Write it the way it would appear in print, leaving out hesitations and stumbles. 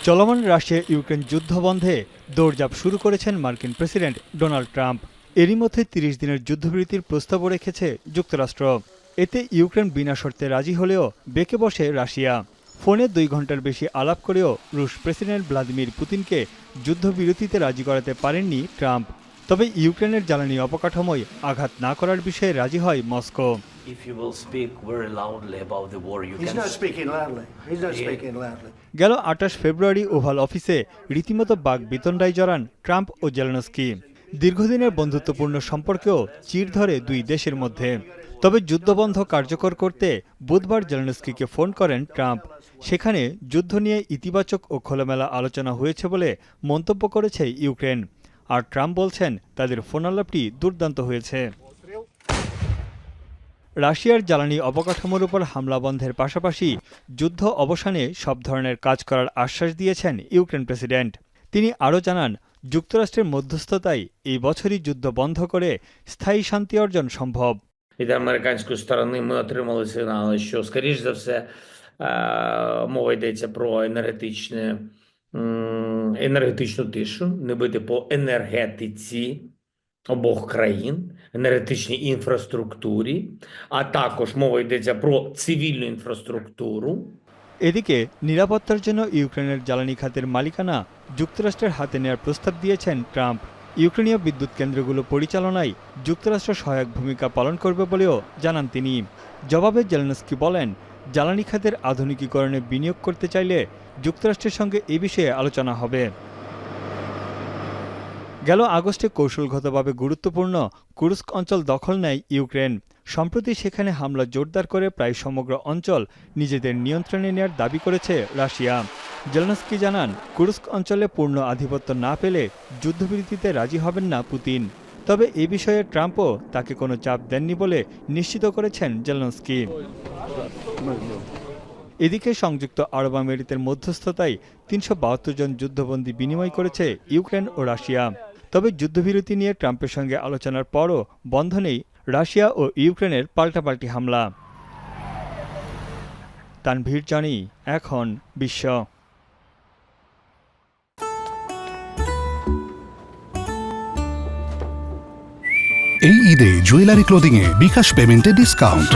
চলমান Russia Ukraine যুদ্ধ বন্ধে দৌড়ঝাঁপ শুরু করেছেন মার্কিন প্রেসিডেন্ট ডোনাল্ড ট্রাম্প। এরই মধ্যে ৩০ দিনের যুদ্ধবিরতির প্রস্তাবও রেখেছে যুক্তরাষ্ট্র। এতে ইউক্রেন বিনা শর্তে রাজি হলেও বেঁকে বসে রাশিয়া। ফোনে ২ ঘন্টার বেশি আলাপ করেও রুশ প্রেসিডেন্ট ভ্লাদিমির পুতিনকে যুদ্ধবিরতিতে রাজি করাতে পারেননি ট্রাম্প। তবে ইউক্রেনের জ্বালানি অবকাঠামোয় আঘাত না করার বিষয়ে রাজি হয় মস্কো। গেল ২৮ ফেব্রুয়ারি ওভাল অফিসে রীতিমতো বাকবিতণ্ডায় জড়ান ট্রাম্প ও জেলেনস্কি। দীর্ঘদিনের বন্ধুত্বপূর্ণ সম্পর্কেও চির ধরে দুই দেশের মধ্যে। তবে যুদ্ধবন্ধ কার্যকর করতে বুধবার জেলেনস্কিকে ফোন করেন ট্রাম্প। সেখানে যুদ্ধ নিয়ে ইতিবাচক ও খোলামেলা আলোচনা হয়েছে বলে মন্তব্য করেছে ইউক্রেন। আর ট্রাম্প বলছেন তাদের ফোনালাপটি দুর্দান্ত হয়েছে। রাশিয়ার জ্বালানি অবকাঠামোর উপর হামলা বন্ধের পাশাপাশি যুদ্ধ অবসানে সব ধরনের কাজ করার আশ্বাস দিয়েছেন ইউক্রেন প্রেসিডেন্ট। তিনি আরও জানান, যুক্তরাষ্ট্রের মধ্যস্থতায় এই বছরই যুদ্ধ বন্ধ করে স্থায়ী শান্তি অর্জন সম্ভব। Від американської сторони ми отримали сигнали, що, скоріш за все, мова йдеться про енергетичну тишу, не бити по енергетиці обох країн, енергетичній інфраструктурі, а також мова йдеться про цивільну інфраструктуру. এদিকে নিরাপত্তার জন্য ইউক্রেনের জ্বালানি খাতের মালিকানা যুক্তরাষ্ট্রের হাতে নেওয়ার প্রস্তাব দিয়েছেন ট্রাম্প। ইউক্রেনীয় বিদ্যুৎ কেন্দ্রগুলো পরিচালনায় যুক্তরাষ্ট্র সহায়ক ভূমিকা পালন করবে বলেও জানান তিনি। জবাবে জেলেনস্কি বলেন, জ্বালানি খাতের আধুনিকীকরণে বিনিয়োগ করতে চাইলে যুক্তরাষ্ট্রের সঙ্গে এ বিষয়ে আলোচনা হবে। গেল আগস্টে কৌশলগতভাবে গুরুত্বপূর্ণ কুরস্ক অঞ্চল দখল নেয় ইউক্রেন। সম্প্রতি সেখানে হামলা জোরদার করে প্রায় সমগ্র অঞ্চল নিজেদের নিয়ন্ত্রণে নেওয়ার দাবি করেছে রাশিয়া। জেলেনস্কি জানান, কুরস্ক অঞ্চলে পূর্ণ আধিপত্য না পেলে যুদ্ধবিরতিতে রাজি হবেন না পুতিন। তবে এ বিষয়ে ট্রাম্পও তাকে কোনো চাপ দেননি বলে নিশ্চিত করেছেন জেলেনস্কি। এদিকে সংযুক্ত আরব আমিরাতের মধ্যস্থতায় ৩৭২ জন যুদ্ধবন্দী বিনিময় করেছে ইউক্রেন ও রাশিয়া। তবে যুদ্ধবিরতি নিয়ে ট্রাম্পের সঙ্গে আলোচনার পরও বন্ধ নেই রাশিয়া ও ইউক্রেনের পাল্টাপাল্টি হামলা। তানভীর জানি, এখন বিশ্ব। এই ঈদে জুয়েলারি ক্লোদিংয়ে বিকাশ পেমেন্টে ডিসকাউন্ট।